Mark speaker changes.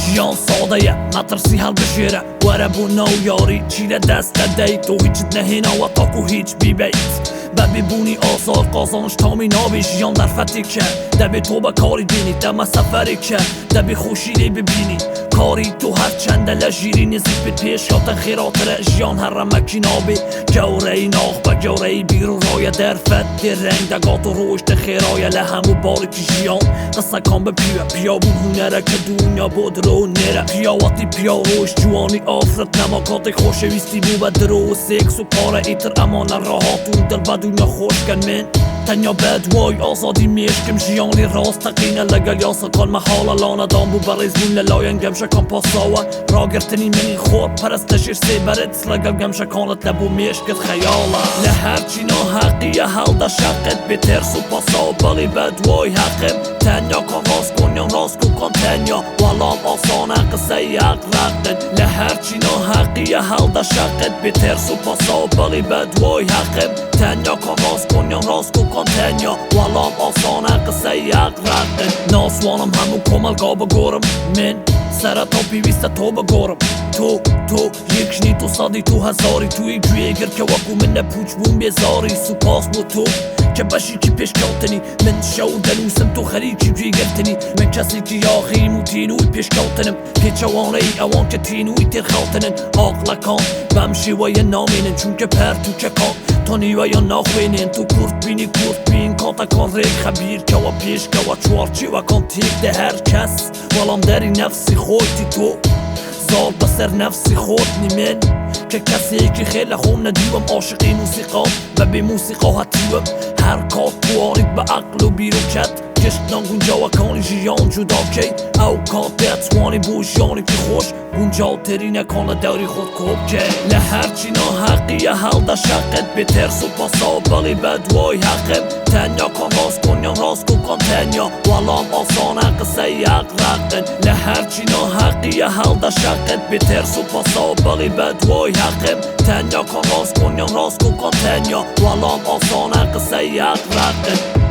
Speaker 1: ژیان ساده یه مترسی حل بشیره وره بو نو یاری چیره دست دیت تو هیچت نهینا و تاکو هیچ بیبیت ببی بونی آثار قازانش تامی نابی ژیان در فتی که دبی تو با کاری بینی دم سفری که دبی خوشیلی ببینی کاری تو هر چنده لجیری نزید بید پیش یا تخیرات ژیان هر رمکی نابی گوره ای ناخ با گوره ای بیرو رای در فت در رنگ دگات و روش تخیرای لحمو باری که ژیان قصه کام به پیا بون هونره که دنیا بود رو نره پیا واتی پیا روش جوانی آفرت نماکات خوشویستی بو به درو و سکس و پاره ایتر امان راحاتون دل با دنیا خوش کن من تنیا بد وای آزادی میشکم ژیانی راست تقینه لگل یاسا کن محالا لانا دام بو بریز بون للاین گمشه کن پاساوه را گرتنی منی خور پرستشیر سی برد لگل گمشه کانت لبو میشکت خیاله لهرچی ناحقی حل دا شقت به ترس و پاسا بلی بد وای حقم تنیا کن راست کن یا راست کن تنیا والام آسانه قصه حق رقن لهرچی ناحقی حل دا شقت به ترس و پاسا بلی بد وای حقم تنیا کن راست کن یا راست کن تنیا والام آسانه قصه حق رقن ناسوانم همو کمل گاب گورم من سرطا پیویسته تو بگورم تو یکشنی تو صدی تو هزاری توی گویگر که وکو من نپوچ بون بیزاری سپاس بو تو که باشی که پیش کلتنی من شو دلوسم تو خریجی جوی گرتنی من کسی که یاخیم و تینوی پیش کلتنم پیچوانه ای اوان که تینوی تیر خلتنن آقلکان بمشی و یه نامینن چون که پر تو چکان تا نیوه یا ناخوینن تو کرد بین کانتا کان ریک خبیر که و پیش که و چوارچی و کان تیک ده هر کس والام داری نفسی خودی تو زار بسر نفسی خود نیمن که کسی که خیلی خوم ندیوم عاشقی موسیقا و به موسیقا هتیوم هر کار توانید به عقل و بیرون کت گشتنان گونجا و کانی ژیان جدا کی او کات بتوانی بو ژیانی که خوش گونجا تری نکنه داری خود کب که لهرچی ناحقی حل دا شقت به ترس و پاسا بلی بد وای حقم تنیا کن راست کن یا راست کن تنیا والام آسانه قصه حق رقن لهرچی ناحقی حل دا شقت به ترس و پاسا بلی بد وای حقم تنیا کن راست کن یا راست کن تنیا والام آسانه قصه حق رقن